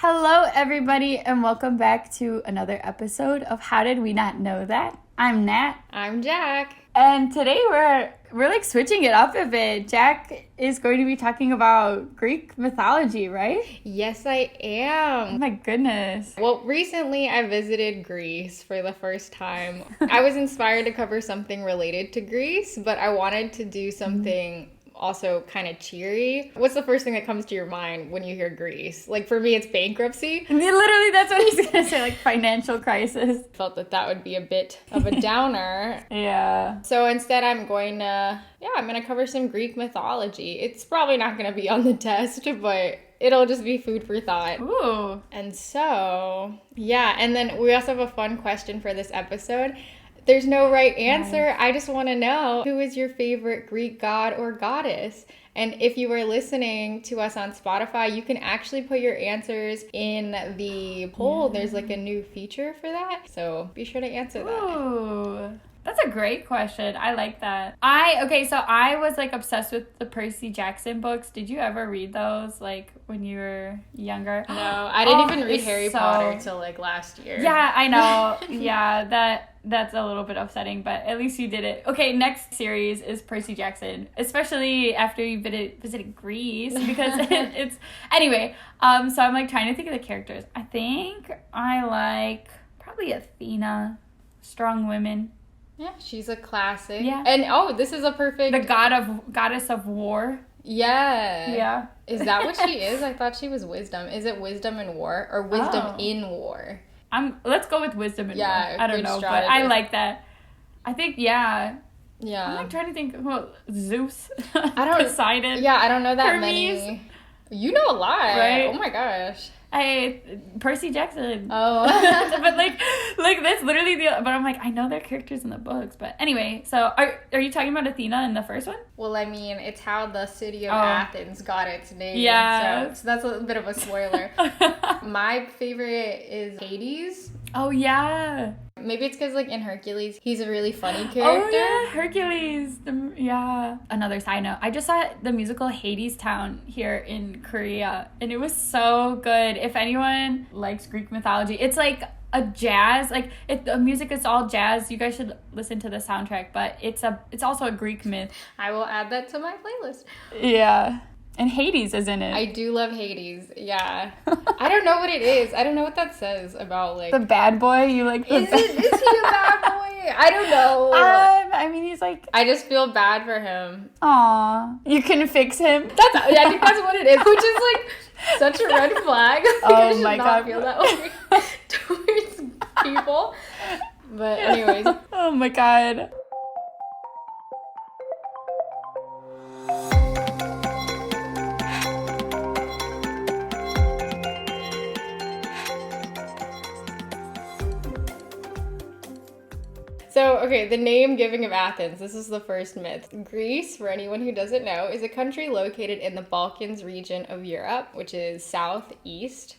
Hello, everybody, and welcome back to another episode of How Did We Not Know That? I'm Nat. I'm Jac. And today we're like switching it up a bit. Jac is going to be talking about Greek mythology, right? Yes, I Oh am. my goodness. Well, recently I visited Greece for the first time. I was inspired to cover something related to Greece, but I wanted to do something also kind of cheery. What's the first thing that comes to your mind when you hear Greece? Like for me, it's bankruptcy. Literally, that's what he's going to say, like financial crisis. Felt that would be a bit of a downer. Yeah. So instead, I'm going to cover some Greek mythology. It's probably not going to be on the test, but it'll just be food for thought. Ooh. And so, yeah. And then we also have a fun question for this episode. There's no right answer. Nice. I just want to know, who is your favorite Greek god or goddess? And if you were listening to us on Spotify, you can actually put your answers in the poll. Yeah. There's like a new feature for that. So be sure to answer that. Ooh. That's a great question. I like that. So I was like obsessed with the Percy Jackson books. Did you ever read those like when you were younger? No, I didn't even read it's Harry Potter till like last year. Yeah, I know. Yeah, that's a little bit upsetting, but at least you did it. Okay, next series is Percy Jackson, especially after you visited Greece, because it's anyway. So I'm like trying to think of the characters. I think I like probably Athena, strong women. Yeah, she's a classic. Yeah. And this is a perfect... The goddess of war. Yeah. Yeah. Is that what she is? I thought she was wisdom. Is it wisdom in war or wisdom in war? Let's go with wisdom in war. I don't know, strategist. but I like that. I think Yeah. I'm like trying to think. Well, Zeus. Poseidon. Yeah, I don't know that Hermes. many. You know a lot. Right? Oh my gosh. Percy Jackson. Oh. But like that's literally but I'm like, I know their characters in the books. But anyway, so are you talking about Athena in the first one? Well, I mean, it's how the city of Athens got its name. Yeah. So that's a bit of a spoiler. My favorite is Hades. Oh, yeah. Maybe it's because, like, in Hercules, he's a really funny character. Oh, yeah, Hercules. Yeah. Another side note, I just saw the musical Hades Town here in Korea, and it was so good. If anyone likes Greek mythology, it's like a jazz, the music is all jazz. You guys should listen to the soundtrack, but it's also a Greek myth. I will add that to my playlist. Yeah. And Hades is in it. I do love Hades. Yeah. I don't know what it is. I don't know what that says about, like... The bad boy? You like the Is he a bad boy? I don't know. I mean, he's like... I just feel bad for him. Aw. You can fix him? I think that's what it is. Which is, like, such a red flag. I should not feel that way towards people. But anyways. Oh my god. So, okay, the name giving of Athens. This is the first myth. Greece, for anyone who doesn't know, is a country located in the Balkans region of Europe, which is southeast,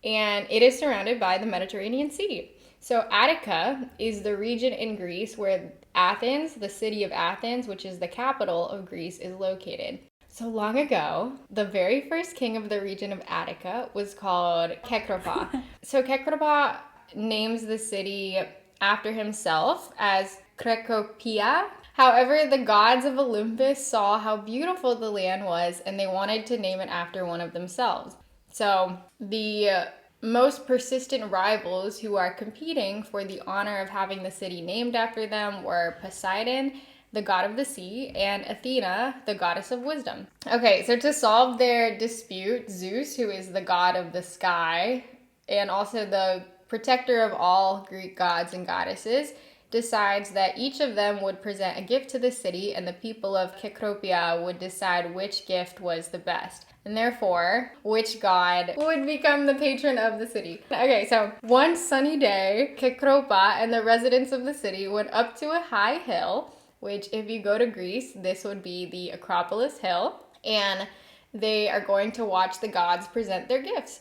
and it is surrounded by the Mediterranean Sea. So Attica is the region in Greece where Athens, the city of Athens, which is the capital of Greece, is located. So long ago, the very first king of the region of Attica was called Kekropa. So Kekropa names the city after himself as Krekopia. However, the gods of Olympus saw how beautiful the land was and they wanted to name it after one of themselves. So the most persistent rivals who are competing for the honor of having the city named after them were Poseidon, the god of the sea, and Athena, the goddess of wisdom. Okay, so to solve their dispute, Zeus, who is the god of the sky and also the protector of all Greek gods and goddesses, decides that each of them would present a gift to the city and the people of Kekropia would decide which gift was the best. And therefore, which god would become the patron of the city. Okay, so one sunny day, Kekropa and the residents of the city went up to a high hill, which if you go to Greece, this would be the Acropolis Hill, and they are going to watch the gods present their gifts.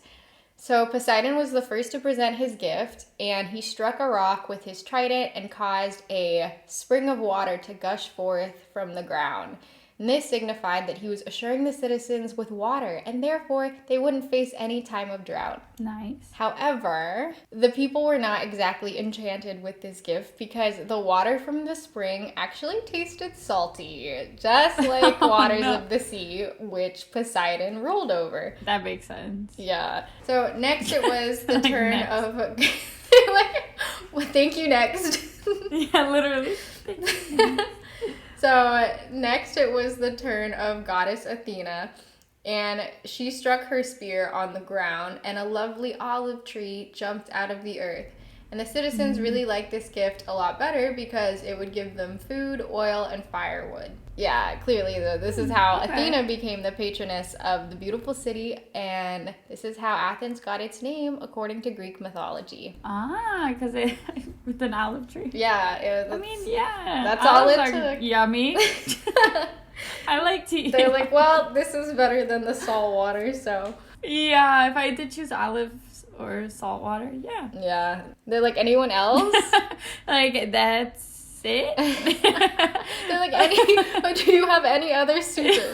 So Poseidon was the first to present his gift, and he struck a rock with his trident and caused a spring of water to gush forth from the ground. And this signified that he was assuring the citizens with water, and therefore they wouldn't face any time of drought. Nice. However, the people were not exactly enchanted with this gift because the water from the spring actually tasted salty, just like waters of the sea, which Poseidon ruled over. That makes sense. Yeah. So next it was the turn next. of... well, thank you, next. Yeah, literally. So next it was the turn of goddess Athena, and she struck her spear on the ground, and a lovely olive tree jumped out of the earth. And the citizens really liked this gift a lot better because it would give them food, oil, and firewood. Yeah, clearly though, this is how Athena became the patroness of the beautiful city, and this is how Athens got its name according to Greek mythology. Ah, because it with an olive tree. Yeah, That's all it are took. Yummy. I like to eat. They're like, well, this is better than the salt water, so. Yeah, if I did choose olives or salt water, yeah. Yeah. They're like, anyone else? Like, that's it? They're like, do you have any other suitors?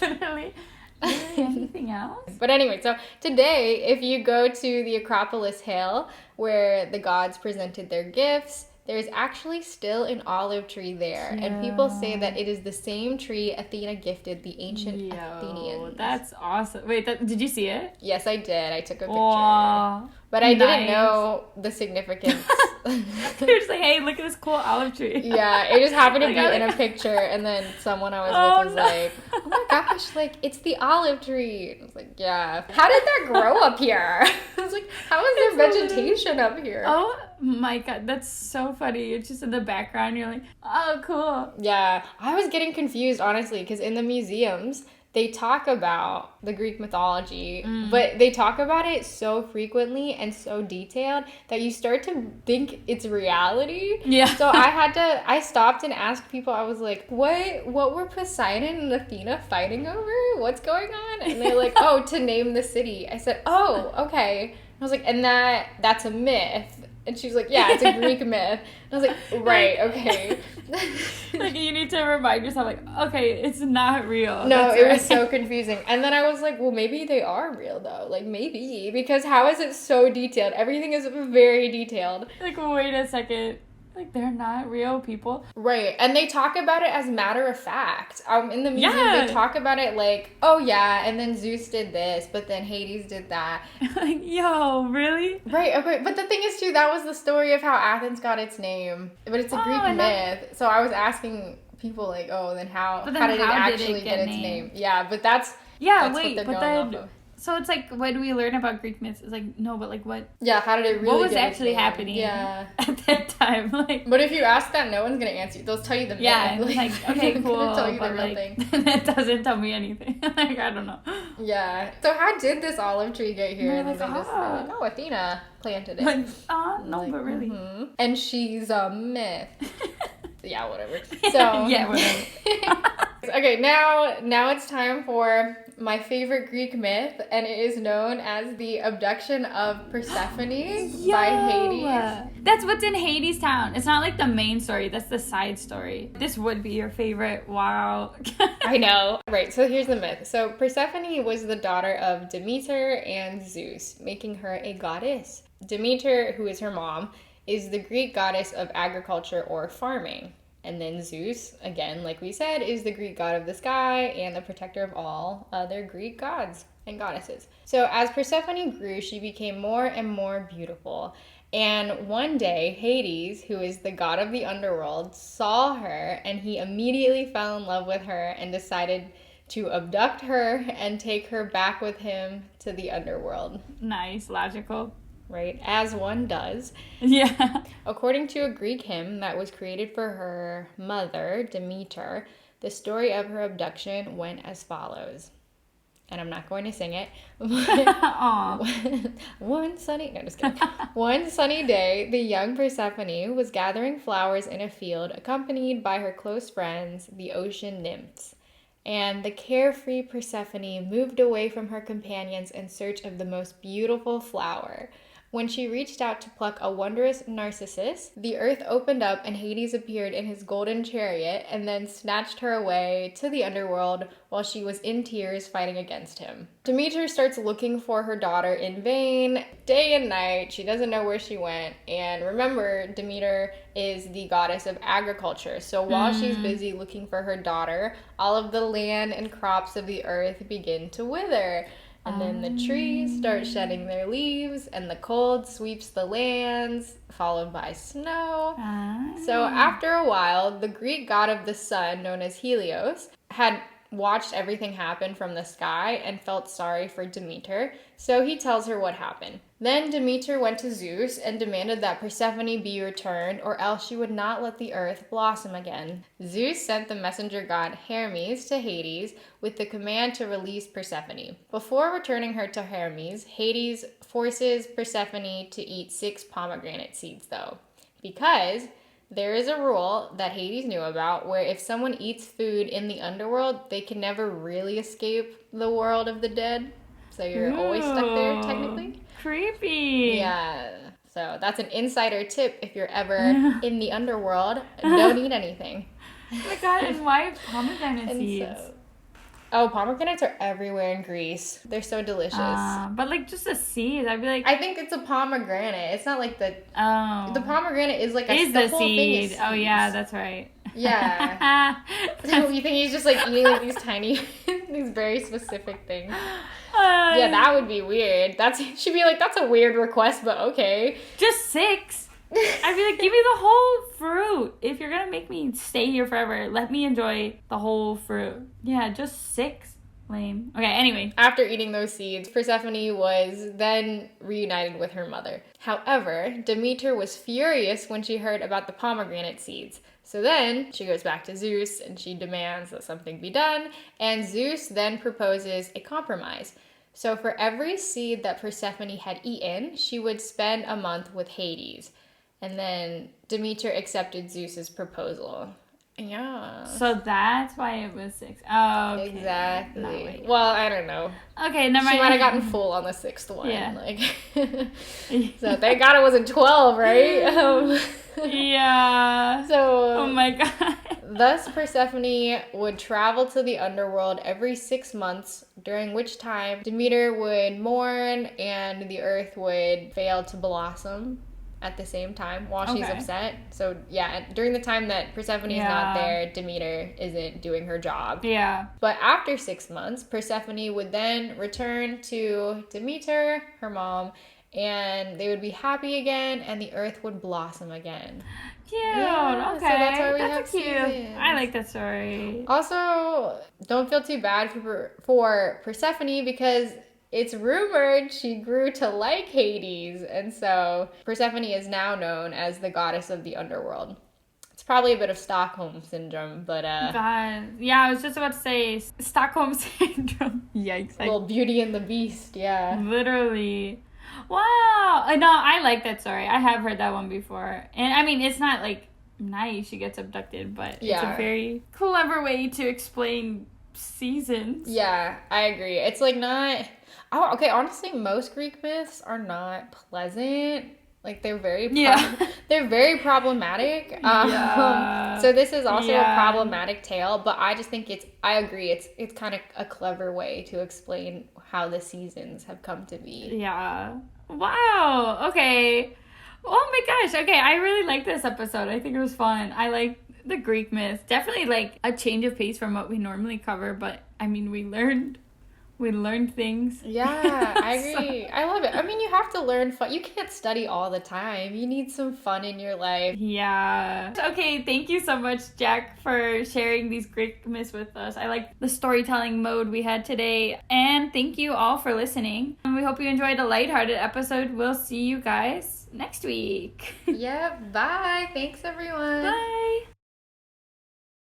Literally. Anything else? But anyway, so today, if you go to the Acropolis Hill, where the gods presented their gifts, there's actually still an olive tree there. Yeah. And people say that it is the same tree Athena gifted the ancient Athenians. That's awesome. Wait, did you see it? Yes, I did. I took a picture. Aww, but I didn't know the significance. You're just like, hey, look at this cool olive tree. Yeah, it just happened to be in a picture, and then someone I was with was like, oh my gosh, like, it's the olive tree. And I was like, yeah. How did that grow up here? I was like, how is there vegetation up here? Oh my god, that's so funny. It's just in the background, you're like, oh, cool. Yeah, I was getting confused, honestly, because in the museums, they talk about the Greek mythology, but they talk about it so frequently and so detailed that you start to think it's reality. Yeah. So I stopped and asked people, I was like, what were Poseidon and Athena fighting over? What's going on? And they're like, oh, to name the city. I said, oh, okay. I was like, and that's a myth. And she was like, yeah, it's a Greek myth. And I was like, right, okay. Like, you need to remind yourself, like, okay, it's not real. No, it was so confusing. And then I was like, well, maybe they are real, though. Like, maybe. Because how is it so detailed? Everything is very detailed. Like, wait a second. Like, they're not real people. Right. And they talk about it as matter of fact. In the museum, they talk about it like, oh, yeah, and then Zeus did this, but then Hades did that. Like, yo, really? Right, okay. But the thing is, too, that was the story of how Athens got its name. But it's a Greek myth. So I was asking people, like, oh, then how did it actually get its name? Yeah, but that's what they're going off of. So it's like, when we learn about Greek myths, it's like, no, but like what? Yeah, how did it really what was actually happening at that time? Like, but if you ask that, no one's going to answer you. They'll tell you the myth. Yeah, like, okay, cool. They'll tell you the real thing. That doesn't tell me anything. Like, I don't know. Yeah. So how did this olive tree get here? And like, then they just like, oh, Athena planted it. Like, no, like, but really. Mm-hmm. And she's a myth. Yeah, whatever. So yeah, whatever. Okay, now it's time for my favorite Greek myth, and it is known as the abduction of Persephone by Hades. That's what's in Hades Town. It's not like the main story, that's the side story. This would be your favorite. Wow. I know. Right, so here's the myth. So Persephone was the daughter of Demeter and Zeus, making her a goddess. Demeter, who is her mom, is the Greek goddess of agriculture or farming. And then Zeus, again, like we said, is the Greek god of the sky and the protector of all other Greek gods and goddesses. So as Persephone grew, she became more and more beautiful. And one day, Hades, who is the god of the underworld, saw her, and he immediately fell in love with her and decided to abduct her and take her back with him to the underworld. Nice, logical. Right, as one does. Yeah. According to a Greek hymn that was created for her mother, Demeter, the story of her abduction went as follows. And I'm not going to sing it. One sunny day, the young Persephone was gathering flowers in a field, accompanied by her close friends, the ocean nymphs. And the carefree Persephone moved away from her companions in search of the most beautiful flower. When she reached out to pluck a wondrous narcissus, the earth opened up and Hades appeared in his golden chariot and then snatched her away to the underworld while she was in tears fighting against him. Demeter starts looking for her daughter in vain, day and night. She doesn't know where she went. And remember, Demeter is the goddess of agriculture. So while she's busy looking for her daughter, all of the land and crops of the earth begin to wither. And then the trees start shedding their leaves, and the cold sweeps the lands, followed by snow. So after a while, the Greek god of the sun, known as Helios, had watched everything happen from the sky and felt sorry for Demeter, so he tells her what happened. Then Demeter went to Zeus and demanded that Persephone be returned, or else she would not let the earth blossom again. Zeus sent the messenger god Hermes to Hades with the command to release Persephone. Before returning her to Hermes, Hades forces Persephone to eat 6 pomegranate seeds, though, because there is a rule that Hades knew about where if someone eats food in the underworld, they can never really escape the world of the dead. So you're always stuck there, technically. Creepy. Yeah. So that's an insider tip if you're ever in the underworld. Don't eat anything. Oh my god, and why pomegranate seeds? Pomegranates are everywhere in Greece. They're so delicious. But like just the seeds, I'd be like... I think it's a pomegranate. It's not like the... Oh. The pomegranate is like the whole seed. Thing is yeah, that's right. Yeah. So you think he's just like eating like these tiny, these very specific things. Yeah, that would be weird. She'd be like, that's a weird request, but okay. Just 6. I'd be like, give me the whole fruit. If you're gonna make me stay here forever, let me enjoy the whole fruit. Yeah, just 6. Lame. Okay, anyway. After eating those seeds, Persephone was then reunited with her mother. However, Demeter was furious when she heard about the pomegranate seeds. So then she goes back to Zeus and she demands that something be done, and Zeus then proposes a compromise. So for every seed that Persephone had eaten, she would spend a month with Hades. And then Demeter accepted Zeus's proposal. Yeah. So that's why it was 6. Oh, okay. Exactly. Well, I don't know. Okay, never mind. She might have gotten full on the 6th one. Yeah. Like, so thank God it wasn't 12, right? Yeah. So. Oh my God. Thus, Persephone would travel to the underworld every 6 months, during which time Demeter would mourn and the earth would fail to blossom at the same time while she's upset. So yeah, during the time that Persephone is not there, Demeter isn't doing her job. Yeah. But after 6 months, Persephone would then return to Demeter, her mom, and they would be happy again and the earth would blossom again. Cute. Yeah, okay. So that's why we that's have cute. seasons. I like that story. Also, don't feel too bad for Persephone because it's rumored she grew to like Hades, and so Persephone is now known as the goddess of the underworld. It's probably a bit of Stockholm syndrome, but God, yeah, I was just about to say Stockholm syndrome. Yikes! Little Beauty and the Beast, yeah. Literally. Wow. No, I like that story. I have heard that one before, and I mean, it's not like nice she gets abducted, but it's a very clever way to explain seasons. Yeah, I agree. It's like not. Oh, okay. Honestly, most Greek myths are not pleasant. Like they're very they're very problematic. So this is also a problematic tale, but I just think I agree. It's kind of a clever way to explain how the seasons have come to be. Yeah. Wow. Okay. Oh my gosh. Okay, I really like this episode. I think it was fun. I like the Greek myths. Definitely like a change of pace from what we normally cover, but I mean, we learned things. Yeah, I agree. I love it. I mean, you have to learn fun. You can't study all the time. You need some fun in your life. Yeah. Okay, thank you so much, Jack, for sharing these Greek myths with us. I like the storytelling mode we had today. And thank you all for listening. And we hope you enjoyed a lighthearted episode. We'll see you guys next week. Yeah, bye. Thanks, everyone. Bye.